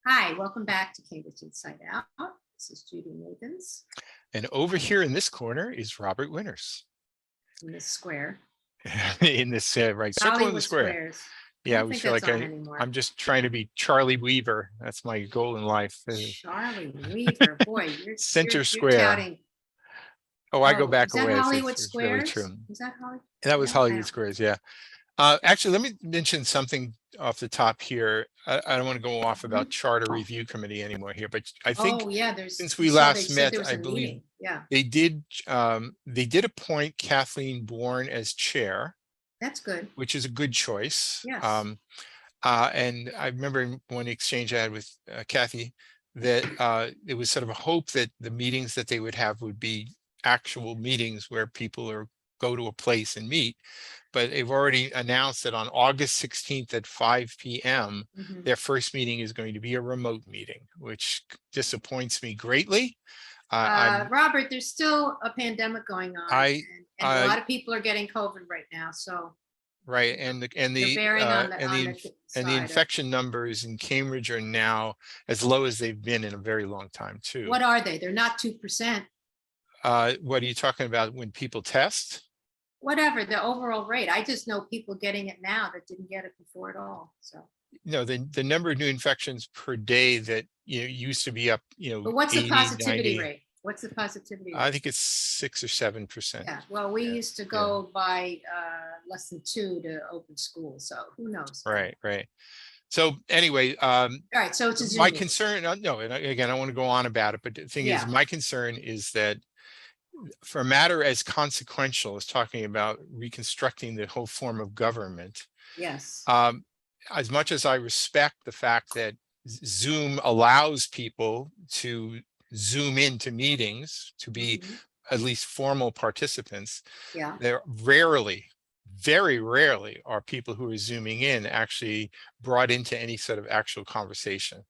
Hi, welcome back to Cambridge Inside Out. This is Judy Nathans And over here in this corner is Robert Winters. in this square. In this right circle in the Hollywood square. Squares. Yeah, I we think feel that's like on anymore. I'm just trying to be Charlie Weaver. That's my goal in life. Charlie Weaver, boy, Center you're Square. touting. Oh, I go back is that a ways. Hollywood It's really Squares? true. Is that Hollywood? That was No, Hollywood Squares, yeah. Actually, let me mention something off the top here. I don't want to go off about Charter Review Committee anymore here, but I think since we last met, I believe they did appoint Kathleen Bourne as chair. That's good. Which is a good choice. Yes. And I remember one exchange I had with Kathy that it was sort of a hope that the meetings that they would have would be actual meetings where people go to a place and meet. But they've already announced that on August 16th at 5 p.m. their first meeting is going to be a remote meeting, which disappoints me greatly. Robert, there's still a pandemic going on, and a lot of people are getting COVID right now. So right, and the infection numbers in Cambridge are now as low as they've been in a very long time too. What are they? They're not 2%. What are you talking about when people test? Whatever the overall rate. I just know people getting it now that didn't get it before at all. So the number of new infections per day that used to be up, but what's 80, the positivity 90. rate? What's the positivity rate? I think it's 6 or 7%. Yeah, well, we used to go by less than 2 to open school, so who knows? Right. So anyway, all right, so it's my concern, no, and again, I want to go on about it, but the thing is, my concern is that for a matter as consequential as talking about reconstructing the whole form of government, yes, as much as I respect the fact that Zoom allows people to Zoom into meetings to be at least formal participants, there very rarely are people who are Zooming in actually brought into any sort of actual conversation.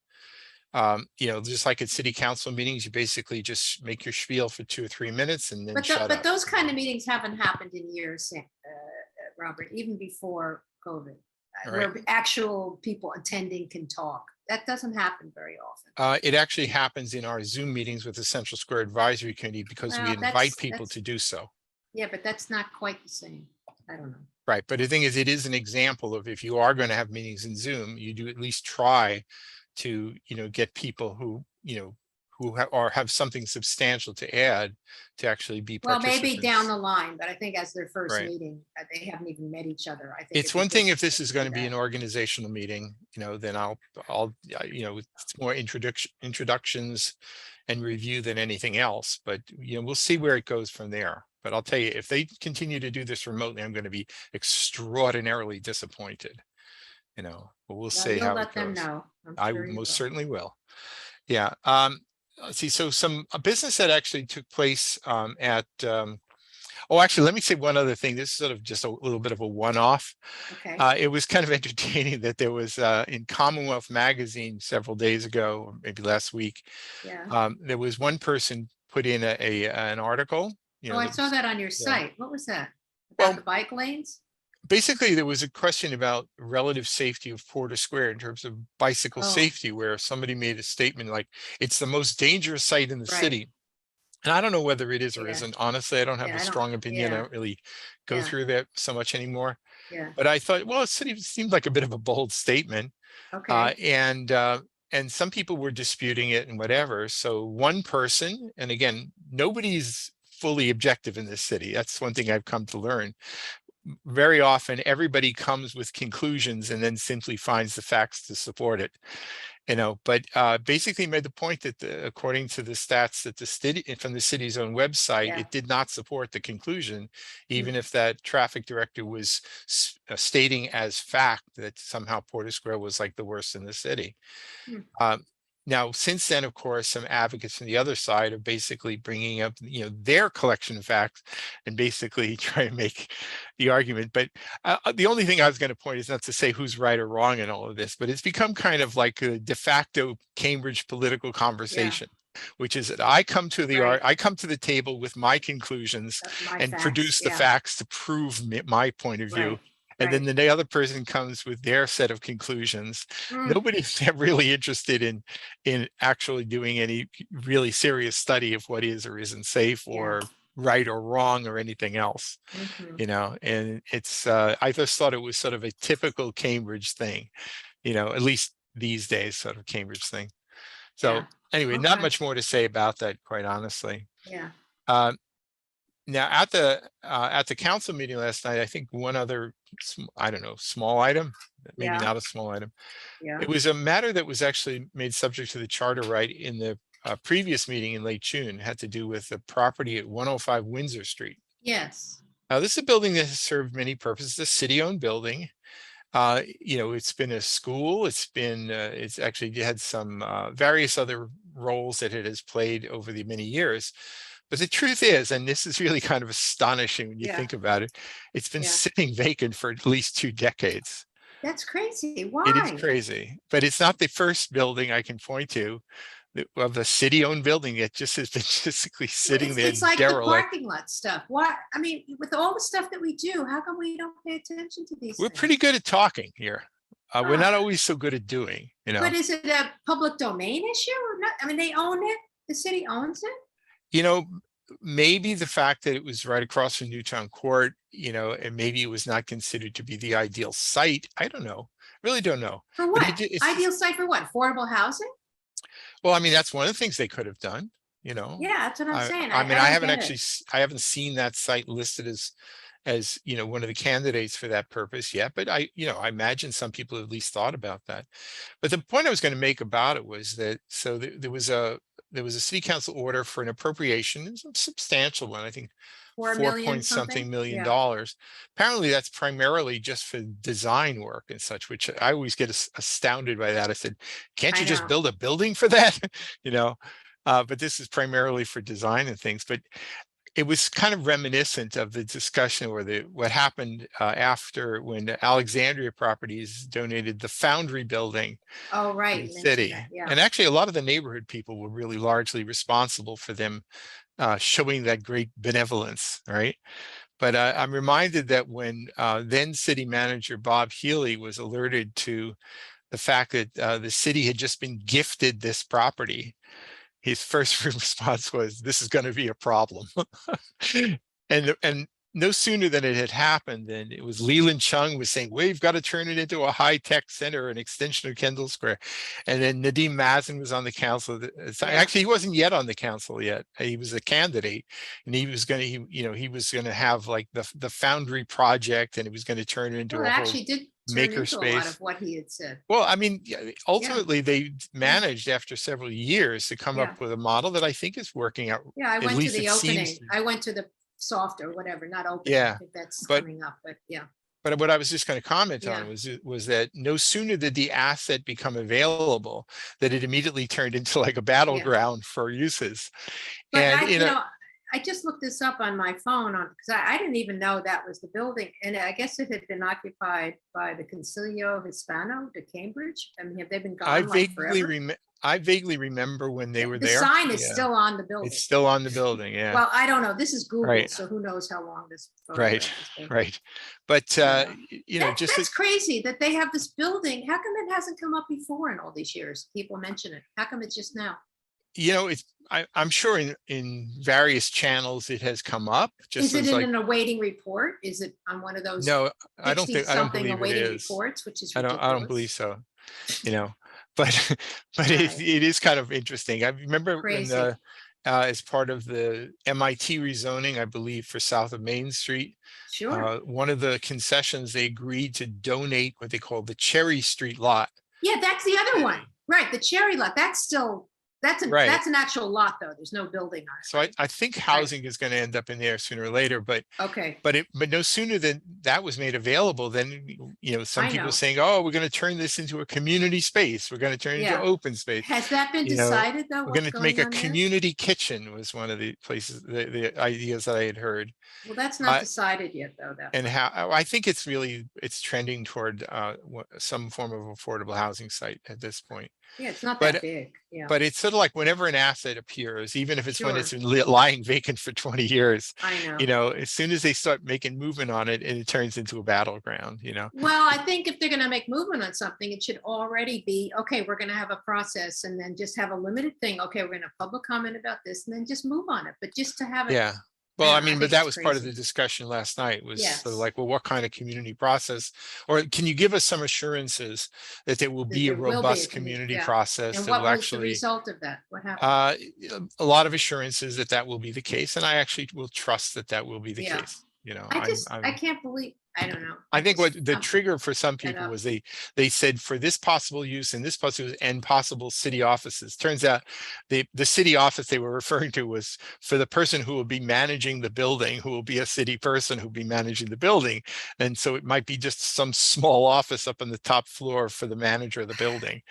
Just like at city council meetings, you basically just make your spiel for 2 or 3 minutes and then shut up. But those kind of meetings haven't happened in years, Robert, even before COVID, where actual people attending can talk. That doesn't happen very often. It actually happens in our Zoom meetings with the Central Square Advisory Committee because we invite people to do so. Yeah, but that's not quite the same. I don't know. Right, but the thing is, it is an example of if you are going to have meetings in Zoom, you do at least try to get people who have something substantial to add to actually be participants. Well, maybe down the line, but I think as their first meeting, they haven't even met each other. I think it's one thing if this is going to be an organizational meeting, then I'll it's more introductions and review than anything else, but we'll see where it goes from there. But I'll tell you, if they continue to do this remotely, I'm going to be extraordinarily disappointed. But we'll see how it goes. Let them know. I most certainly will. Yeah. Let's see. So a business that actually took place at. Actually, let me say one other thing. This is sort of just a little bit of a one-off. Okay. It was kind of entertaining that there was in Commonwealth magazine several days ago, or maybe last week. Yeah. There was one person put in an article. I saw that on your site. What was that? About the bike lanes? Basically, there was a question about relative safety of Porter Square in terms of bicycle safety, where somebody made a statement like it's the most dangerous site in the city. And I don't know whether it is or isn't. Honestly, I don't have a strong opinion. I don't really go through that so much anymore. Yeah. But I thought, well, it seemed like a bit of a bold statement. Okay. And some people were disputing it and whatever. So one person, and again, nobody's fully objective in this city. That's one thing I've come to learn. Very often everybody comes with conclusions and then simply finds the facts to support it, but basically made the point that according to the stats that from the city's own website, it did not support the conclusion, even if that traffic director was stating as fact that somehow Porter Square was like the worst in the city. Now, since then, of course, some advocates from the other side are basically bringing up, their collection of facts and basically try to make the argument. But the only thing I was going to point is not to say who's right or wrong in all of this, but it's become kind of like a de facto Cambridge political conversation, which is that I come to the table with my conclusions and produce the facts to prove my point of view. And Right. then the other person comes with their set of conclusions. Mm, Nobody's really interested in actually doing any really serious study of what is or isn't safe yeah. or right or wrong or anything else, Mhm. and it's I just thought it was sort of a typical Cambridge thing, at least these days, sort of Cambridge thing. So Yeah. anyway, not Okay. much more to say about that, quite honestly. Yeah. Um, Now at the council meeting last night, I think one other, I don't know, small item, maybe Yeah. not a small item. Yeah. It was a matter that was actually made subject to the charter right in the previous meeting in late June, had to do with the property at 105 Windsor Street. Yes. Now, this is a building that has served many purposes, a city-owned building. It's been a school. It's actually had some various other roles that it has played over the many years. But the truth is, and this is really kind of astonishing when you Yeah. think about it, it's been Yeah. sitting vacant for at least 2 decades. That's crazy. It is Why? crazy, but it's not the first building I can point to of the city-owned building that just has been basically Well, sitting It's there it's like the derelict. parking lot stuff. Why? I mean, with all the stuff that we do, how come we don't pay attention to these We're pretty things? good at talking here. We're not Ah, always so good at doing. but is it a public domain issue or not? I mean, they own it. The city owns it. you know, Maybe the fact that it was right across from Newtown Court, and maybe it was not considered to be the ideal site. I don't know. Really don't know. For But what? it's Ideal just, site for what? Affordable housing? well, I mean, that's one of the things they could have done. Yeah, that's what I'm saying. I mean, I don't get it. I haven't seen that site listed as one of the candidates for that purpose yet, but I imagine some people at least thought about that. But the point I was going to make about it was that there was a city council order for an appropriation. It's a substantial one, I think 4 four million point something? something million Yeah. dollars. Apparently that's primarily just for design work and such, which I always get astounded by that. I said, can't I you just know. build a building for that? you know but this is primarily for design and things. But it was kind of reminiscent of the discussion or what happened after when Alexandria Properties donated the Foundry building Oh, to right. the You mentioned city. that. Yeah. And actually, a lot of the neighborhood people were really largely responsible for them showing that great benevolence, right? But I'm reminded that when then city manager Bob Healy was alerted to the fact that the city had just been gifted this property, his first response was, "This is going to be a problem." and no sooner than it had happened than it was Leland Chung was saying, we've got to turn it into a high-tech center, an extension of Kendall Square. And then Nadeem Mazen was on the council. Yeah. Actually, he wasn't yet on the council yet. He was a candidate, and he was going to, he was going to have like the Foundry project, and he was going to turn it into Well, it a whole actually did turn maker into a lot space. of what he had said. Well, I mean, Yeah. ultimately they managed after several years to come Yeah. up with a model that I think is working out. Yeah, I At went to least the it seems opening. to. I went to the soft or whatever, not opening. I Yeah, think that's but coming up, but yeah. but what I was just going to comment Yeah. on was that no sooner did the asset become available that it immediately turned into like a battleground for uses. But And I just looked this up on my phone because I didn't even know that was the building. And I guess it had been occupied by the Concilio Hispano de Cambridge. I mean, have they been I gone like forever? vaguely remember when they were The there. sign is Yeah, still on the building. it's still on the building. Yeah, Well, I don't know. This is Google, right, so who knows how long this right, photograph has been. right. But just That's crazy that they have this building. How come it hasn't come up before in all these years? People mention it. How come it's just now? I'm sure in various channels it has come up. Just Is it as in like, an awaiting report? Is it on one of those no, 60 I don't something believe it awaiting is. reports, which is I don't believe ridiculous? so. you know, but Right. it is kind of interesting. I remember when Crazy. as part of the MIT rezoning, I believe for south of Main Street, Sure. one of the concessions, they agreed to donate what they call the Cherry Street lot. Yeah, that's the other one. Right. The cherry lot. That's still, Right. that's an actual lot though. There's no building on it. So I think housing is going to end up in there sooner or later, but Okay. but no sooner than that was made available, then some I people know. saying, oh, we're going to turn this into a community space, we're going to turn it Yeah. into open space. Has that been You know, decided though? we're What's going to going make a on there? community kitchen was one of the places, the ideas that I had heard. Well, that's not decided yet though. And how I think it's trending toward some form of affordable housing site at this point. Yeah, it's not But that big. Yeah, but it's sort of like whenever an asset appears, even if it's when it's sure. been lying vacant for 20 years, I know. as soon as they start making movement on it, and it turns into a battleground. Well, I think if they're going to make movement on something, it should already be, okay, we're going to have a process and then just have a limited thing. Okay, we're going to public comment about this and then just move on it. But just to have it, Yeah. I Well, I don't know, I mean, but think that it's was part of the crazy. discussion last night, was sort of Yes, like, well, what kind of community process, or can you give us some assurances that there will that be a there will be a robust community. community Yeah. process And that will what was the actually, result of that? What happened? uh, a lot of assurances that that will be the case. And I actually will trust that that will be the Yeah. case. I can't believe, I don't know. I think what the I'm trigger for some fed people up. was they said for this possible use and this possible and possible city offices. Turns out the city office they were referring to was for the person who will be managing the building, who will be a city person who will be managing the building. And so it might be just some small office up on the top floor for the manager of the building.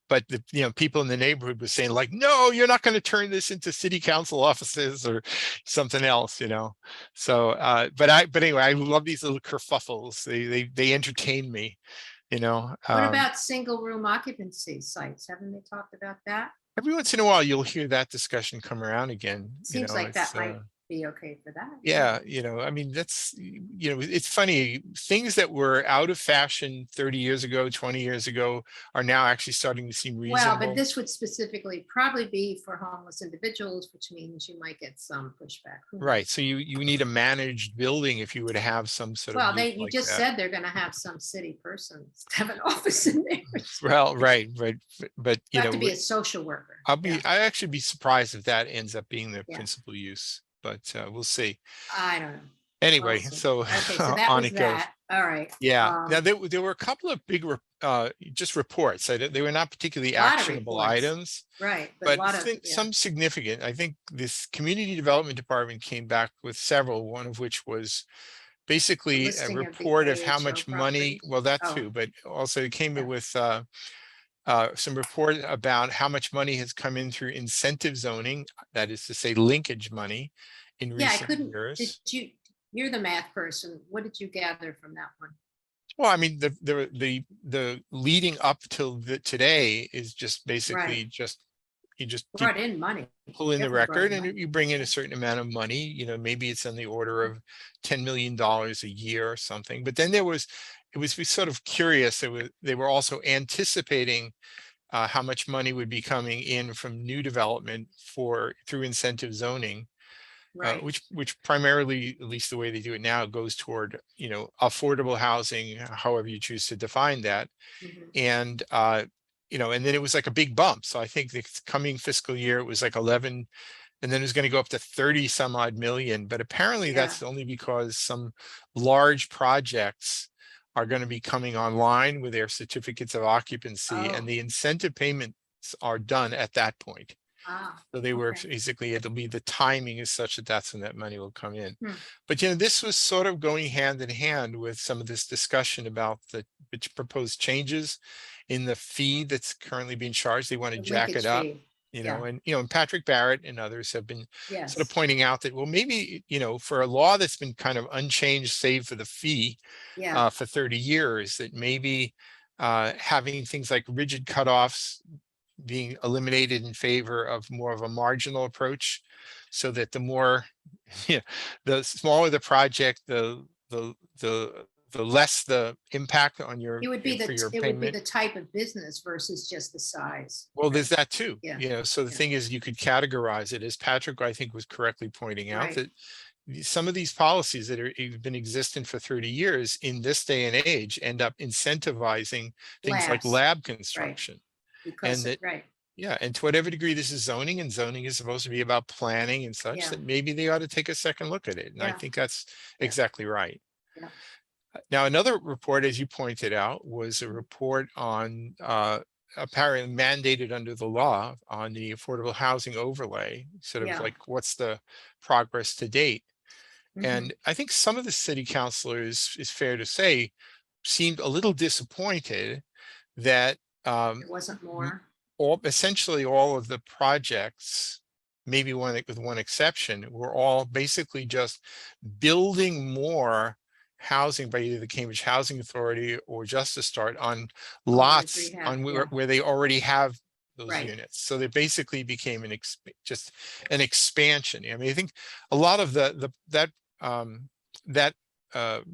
But the people in the neighborhood were saying like, no, you're not going to turn this into city council offices or something else. So, but anyway, I love these little kerfuffles. They entertain me, you know. What about single room occupancy sites? Haven't they talked about that? Every once in a while, you'll hear that discussion come around again. Seems like It's that might be okay for that. yeah, I mean, it's funny. Things that were out of fashion 30 years ago, 20 years ago are now actually starting to seem Well, but reasonable. this would specifically probably be for homeless individuals, which means you might get some pushback. Who Right. knows? So you need a managed building if you were to have some sort of Well, use you like just that. said they're going to have some city persons to have an office in there. So Well, right, but you have to be a social worker. Yeah, I actually be surprised if that ends up being the yeah. principal use, but we'll see. I don't know. We'll Anyway, see. so Okay, so that on was it goes. that. All right. Yeah. Now there were a couple of big just reports. They were not particularly A lot of actionable reports. items, Right, but a but lot of, yeah. some significant. I think this community development department came back with several, one of which was The basically a listing of the report of how AHO much money, properties. well, that Oh, too, but also it came yeah. with some report about how much money has come in through incentive zoning, that is to say linkage money, in Yeah, I recent couldn't, did years. you're the math person. What did you gather from that one? Well, I mean, the leading up till today is just basically Right. you just keep Brought in money. pull in the Definitely brought record in and money. you bring in a certain amount of money. Maybe it's on the order of $10 million a year or something. But then it was sort of curious. They were also anticipating how much money would be coming in from new development through incentive zoning, Right. which primarily, at least the way they do it now, goes toward affordable housing, however you choose to define that. Mhm. And and then it was like a big bump. So I think the coming fiscal year it was like 11, and then it was going to go up to 30 some odd million. But apparently Yeah. that's only because some large projects are going to be coming online with their certificates of occupancy, and Oh, the incentive payments are done at that point. So they were okay. basically, it'll be the timing is such that that's when that money will come in. Hmm. But this was sort of going hand in hand with some of this discussion about the proposed changes in the fee that's currently being charged. They want to The jack it linkage up, fee. Yeah. and Patrick Barrett and others have been sort of Yes. pointing out that, well, maybe, for a law that's been kind of unchanged, save for the fee Yeah. for 30 years, that maybe having things like rigid cutoffs being eliminated in favor of more of a marginal approach, so that the more, yeah, the smaller the project, the less the impact on It would be for your it would be payment. the type of business versus just the size. Well, there's Right. that too. Yeah. So the Yeah. thing is, you could categorize it, as Patrick, I think, was correctly pointing out, Right. that some of these policies that have been existing for 30 years in this day and age end up incentivizing things like Labs. lab Right. construction. And Because, that, right. yeah, and to whatever degree this is zoning, and zoning is supposed to be about planning and such, Yeah. that maybe they ought to take a second look at it. And I Yeah. think that's Yeah. exactly right. Yeah. Now, another report, as you pointed out, was a report on apparently mandated under the law on the affordable housing overlay, sort of Yeah. like what's the progress to date. Mhm. And I think some of the city councilors, is fair to say, seemed a little disappointed that It wasn't more. essentially all of the projects, maybe with one exception, were all basically just building more housing by either the Cambridge Housing Authority or Just to Start on Owners lots rehab. on Yeah. where they already have those Right. units. So they basically became just an expansion. I mean, I think a lot of that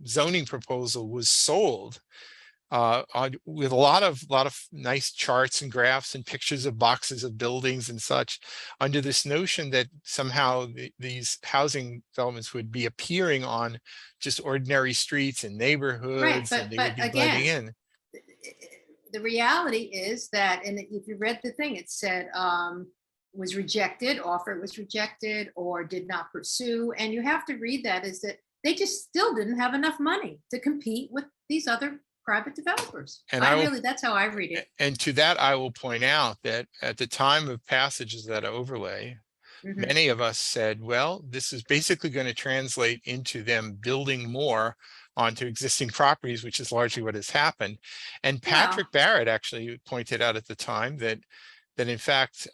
zoning proposal was sold with a lot of nice charts and graphs and pictures of boxes of buildings and such, under this notion that somehow these housing developments would be appearing on just ordinary streets and Right, neighborhoods, and they but would be blending again, in. the reality is that, and if you read the thing, it said was rejected, offer was rejected, or did not pursue. And you have to read that is that they just still didn't have enough money to compete with these other private developers. And That's how I read it. And to that, I will point out that at the time of passage of that overlay, Mhm. many of us said, well, this is basically going to translate into them building more onto existing properties, which is largely what has happened. And Patrick Barrett actually pointed out at the time that in fact,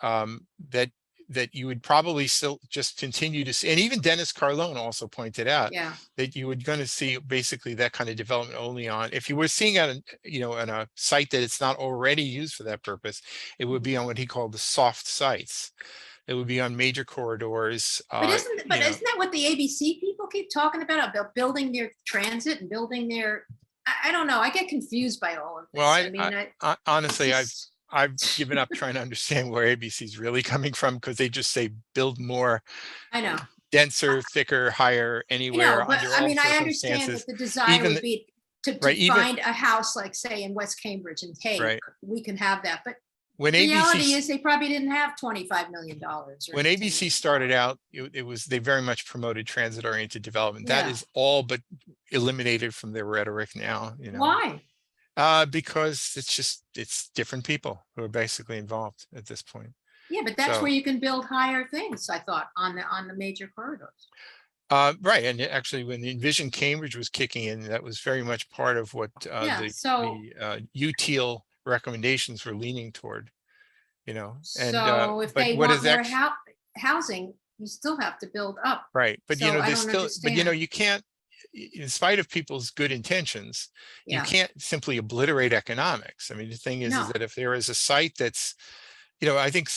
that you would probably still just continue to see, and even Dennis Carlone also pointed out that you were going to see basically that kind of development only on, if you were seeing on, on a site that it's not already used for that purpose, it would be on what he called the soft sites. It would be on major corridors. But isn't that what the ABC people keep talking about building their transit and building their? I don't know. I get confused by all of this. Well, I honestly, I've given up trying to understand where ABC is really coming from, because they just say build more. I know. Denser, thicker, higher, anywhere. But under all I understand that the desire would be to find a house, like say in West Cambridge, and hey, we can have that. But when the reality is they probably didn't have $25 million. When ABC started out, they very much promoted transit-oriented development. That is all but eliminated from their rhetoric now. Why? Because it's different people who are basically involved at this point. Yeah, but that's where you can build higher things, I thought, on the major corridors. Right, and actually, when the Envision Cambridge was kicking in, that was very much part of what the UTIL recommendations were leaning toward. And so if they want more housing, you still have to build up. Right, but you can't, in spite of people's good intentions, you can't simply obliterate economics. I mean, the thing is that if there is a site that's, I think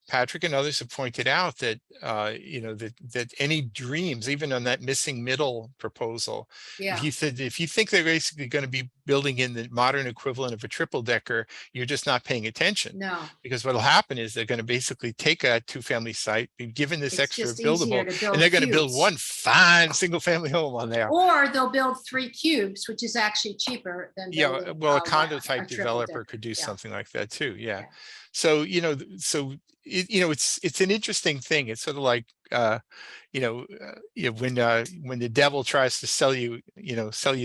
Patrick and others have pointed out that, that any dreams, even on that missing middle proposal, if you think they're basically going to be building in the modern equivalent of a triple decker, you're just not paying attention. No. Because what'll happen is they're going to basically take a two-family site, be given this extra buildable, and they're going to build one fine single family home on there. Or they'll build 3 cubes, which is actually cheaper than building, well, a condo type developer could do something like that too. Yeah. So, it's an interesting thing. It's sort of like, when the devil tries to sell you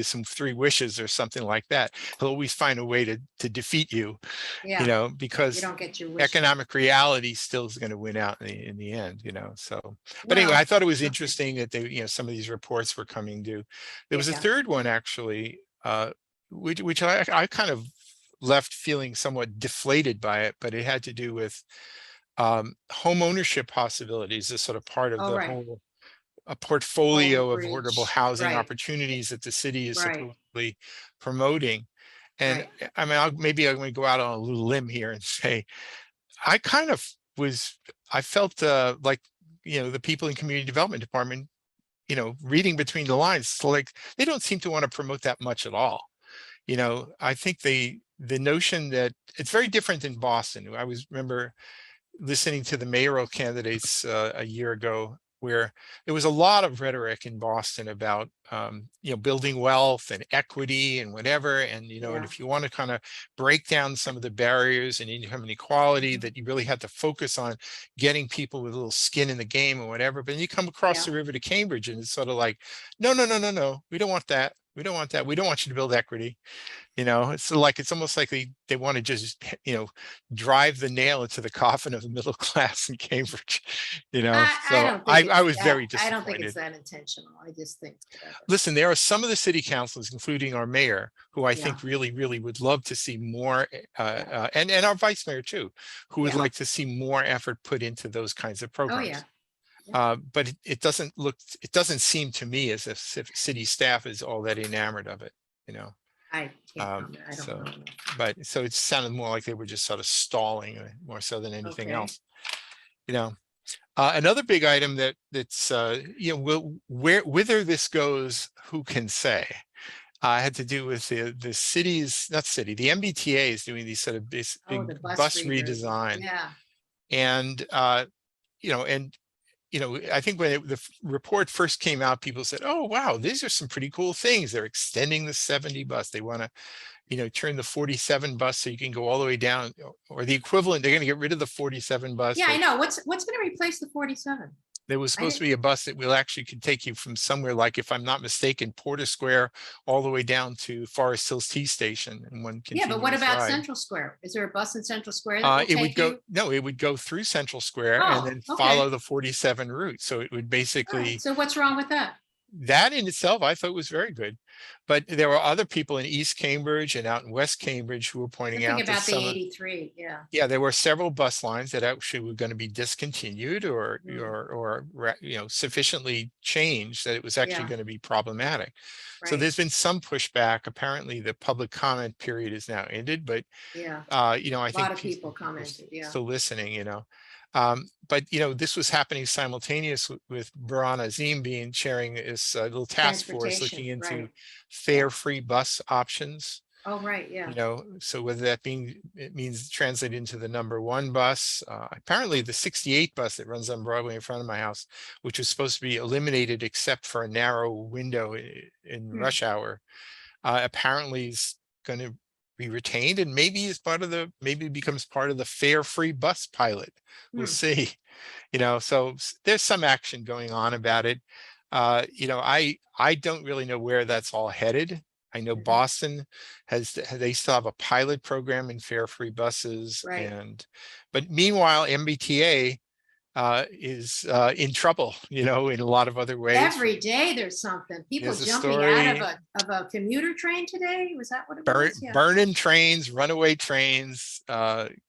some 3 wishes or something like that, he'll always find a way to defeat you, because you don't get your wishes. Economic reality still is going to win out in the end, so. But anyway, I thought it was interesting that some of these reports were coming due. There was a third one actually, which I kind of left feeling somewhat deflated by it, but it had to do with home ownership possibilities as sort of part of whole portfolio of affordable housing opportunities that the city is supposedly promoting. And I mean, maybe I'm going to go out on a little limb here and say, I felt like, the people in community development department, reading between the lines, like they don't seem to want to promote that much at all. I think the notion that it's very different in Boston. I remember listening to the mayoral candidates a year ago, where there was a lot of rhetoric in Boston about building wealth and equity and whatever, and and if you want to kind of break down some of the barriers and income inequality, that you really had to focus on getting people with a little skin in the game and whatever. But then you come across the river to Cambridge, and it's sort of like, no, we don't want that. We don't want that. We don't want you to build equity. It's almost like they want to just, drive the nail into the coffin of the middle class in Cambridge, I was very disappointed. I don't think it's that intentional. I just think. Listen, there are some of the city councilors, including our mayor, who I think really, really would love to see more, and our vice mayor too, who would like to see more effort put into those kinds of programs. But it doesn't seem to me as if city staff is all that enamored of it, I can't Um, comment. I don't so, know. but so it sounded more like they were just sort of stalling more so than anything Okay. else. You know, another big item that's you know, whither this goes, who can say? Had to do with the city's, not city, the MBTA is doing these sort of big Oh, the bus bus reader. redesign, Yeah. and you know, I think when the report first came out, people said, "Oh, wow, these are some pretty cool things. They're extending the 70 bus. They want to, you know, turn the 47 bus so you can go all the way down, or the equivalent. They're going to get rid of the 47 bus. Yeah, I know. What's going to replace the 47? There was supposed to be a bus that will actually can take you from somewhere like, if I'm not mistaken, Porter Square all the way down to Forest Hills T Station in one Yeah, but what continuous about ride. Central Square? Is there a bus in Central Square that will It would take go, you? no, it would go through Central Square and Oh, then okay. follow the 47 route. So it would All right. basically, So what's wrong with that? that in itself, I thought was very good. But there were other people in East Cambridge and out in West Cambridge who were pointing Something out that about the some, 83. Yeah. yeah, there were several bus lines that actually were going to be discontinued or you know, sufficiently changed that it was actually Yeah. going to be problematic. So Right. there's been some pushback. Apparently the public comment period is now ended, but Yeah. you know, I A think lot of people commented. Yeah. still listening, you know. But you know, this was happening simultaneous with Baran Azim being chairing this little task force looking Transportation, into right. fare-free bus options. Oh, right. Yeah. You know, so whether that it means translate into the number 1 bus, apparently the 68 bus that runs on Broadway in front of my house, which was supposed to be eliminated except for a narrow window in rush hour, apparently is going to be retained and maybe is part of the, maybe becomes part of the fare-free bus pilot. We'll see. You know, so there's some action going on about it. You know, I don't really know where that's all headed. I know Boston they still have a pilot program in fare-free buses, Right. but meanwhile, MBTA is in trouble, you know, in a lot of other ways. Every day there's something. People There's a jumping story, out of a commuter train today. Was that what it was? Yeah. burning trains, runaway trains,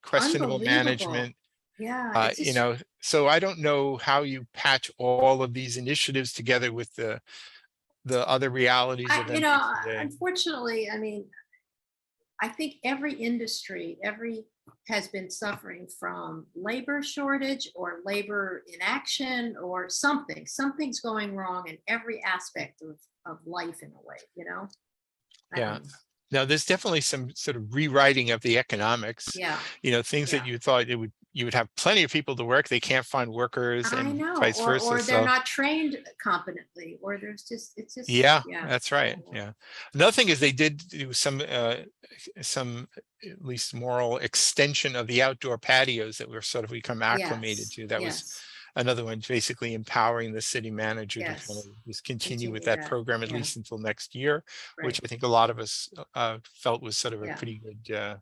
questionable Unbelievable. management. Yeah. It's You just, know, so I don't know how you patch all of these initiatives together with the other realities of you know, MBTA. unfortunately, I mean, I think every industry, has been suffering from labor shortage or labor inaction or something. Something's going wrong in every aspect of life in a way, you know? Yeah. Now, there's definitely some sort of rewriting of the economics. Yeah. You know, things that you thought you would have plenty of people to work, they can't find workers, I and know, vice versa. or they're So not trained competently, or it's just, yeah, that's right. Yeah. Another thing is they did do some at least moral extension of the outdoor patios that we're sort of become acclimated to. That was another one, basically empowering the city manager to kind of just continue with that program at least until next year, which I think a lot of us felt was sort of a pretty good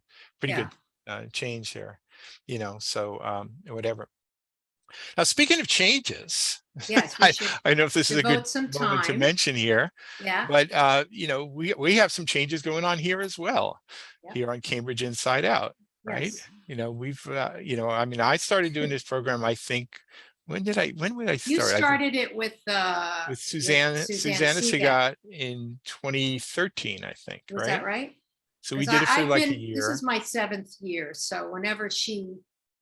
change there, you know, so whatever. Now, speaking of changes, yes, I don't know if this is a good moment to time. mention here, Yeah. but you know, we have some changes going on here as well, here on Cambridge Inside Out, right? Yes. You know, we've you know, I mean, I started doing this program, I think, when would I start? You started it with Susanna Segat in 2013, I think. Was that right? So we did it for like a year. This is my 7th year, so whenever she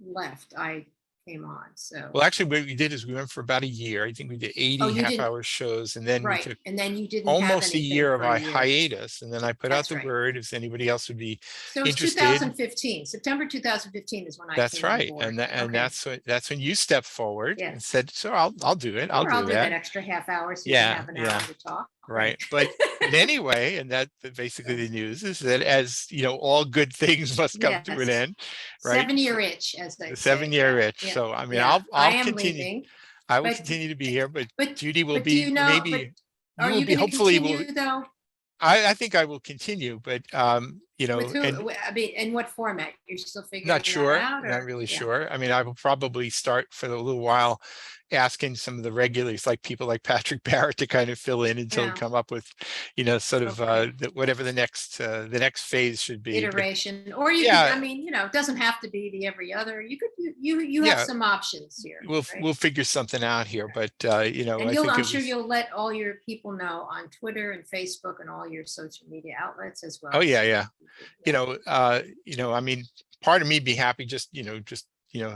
left, I came on. So well, actually, what we did is we went for about a year. I think we did 80 half-hour shows, and then we took and then you didn't almost have a year of a hiatus, and then I put out the word if anybody else would be so it's interested. 2015. September 2015 is when I that's came right, on board. and that's when you stepped forward and said, "So I'll do it. I'll do that extra half hour so you can have an hour to talk." Right. But anyway, and that basically the news is that, as you know, all good things must come to an end, right? 7-year itch, as they say. 7-year itch. Yeah. So I mean, I'll continue. Leaving, I will continue to be here, but Judy will be maybe. Are you going to continue though? I think I will continue, but you know, With who, and I mean, in what format? You're still figuring not that sure, out, not or? really Yeah. sure. I mean, I will probably start for a little while asking some of the regulars, like people like Patrick Barrett, to kind of fill in until we Yeah. come up with, you know, sort of Okay. whatever the next phase should be. But Iteration, or you could, yeah, I mean, it doesn't have to be the every other. You could, you have yeah, some options here, right? we'll figure something out here. Okay. But you know, And I think I'm it sure was. you'll let all your people know on Twitter and Facebook and all your social media outlets as well. Oh yeah, So, yeah. yeah. I mean, part of me be happy just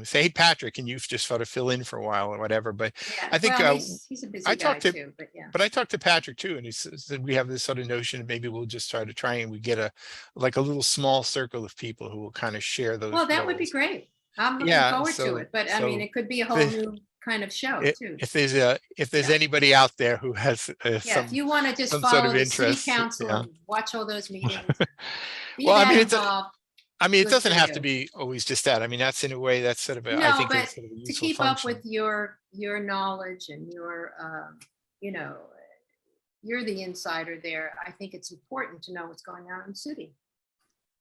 say, hey, Patrick, can you just sort of fill in for a while or whatever. But Yeah, I think well, he's a I busy guy talked to, too, but yeah. but I talked to Patrick too, and he said we have this sort of notion of maybe we'll just try and we get like a little small circle of people who will kind of share those Well, that would be roles. great. I'm looking Yeah, forward to it, but I mean, it could be a whole the, new kind of show too. if there's Yeah. anybody out there who has Yeah, if you want to just some sort follow of the city interest, council yeah. and watch all those meetings, be Well, that involved, I mean, it good for doesn't have to you. be always just that. I mean, that's in a way that's sort of I No, think but is sort of a to useful keep up with function. your knowledge and your, you know, you're the insider there. I think it's important to know what's going on in the city.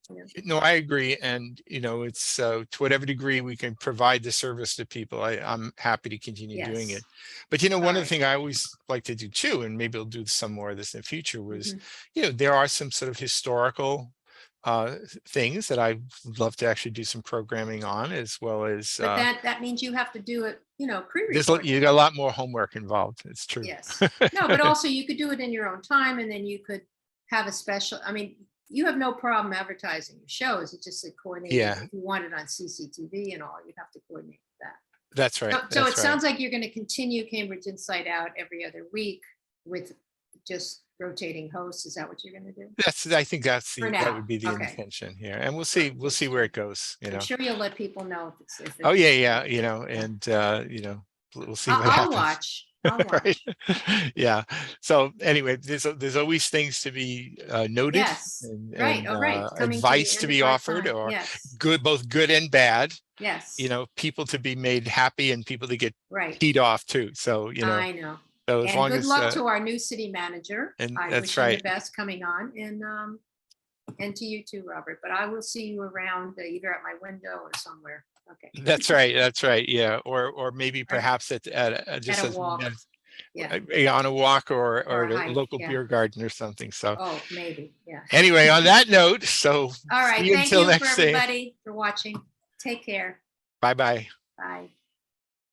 You know? No, I agree. And, it's to whatever degree we can provide the service to people, I'm happy to continue doing Yes. it. But, All one of the right. things I always like to do too, and maybe I'll do some more of this in the future, was, Mhm. there are some sort of historical things that I'd love to actually do some programming on, as well as But that means you have to do it, you pre-recorded. got a lot more homework involved. It's true. Yes. No, but also you could do it in your own time, and then you could have a special, I mean, you have no problem advertising your shows. It's just coordinating. Yeah, If you want it on CCTV and all, you'd have to coordinate that. that's right. So it That's right. sounds like you're going to continue Cambridge Inside Out every other week with just rotating hosts. Is that what you're going to do? I think that For that now. would be the Okay. intention here, and Right. we'll see where it goes. I'm sure you'll let people know if Oh it's. yeah, yeah, Yeah. and we'll see what I'll happens. watch. I'll Right? watch. Yeah. So anyway, there's always things to be noted, Yes. Right. and All right. It's coming to the advice to end of be our offered, time. or Yes. both good and bad. Yes. People to be made happy and people to get Right. teed off too. So I know. so as And long good as luck to our new city manager. and I that's wish him the right. best coming on, and to you too, Robert. But I will see you around either at my window or somewhere. Okay. That's right. That's right. Yeah. Or maybe Right. perhaps just At a as walk. Yeah. on a walk or Or at a a hike. local Yeah. beer garden or something. So Oh, maybe. Yeah. anyway, on that note, so All see right. you Thank until you for next thing. everybody for watching. Take care. Bye bye. Bye.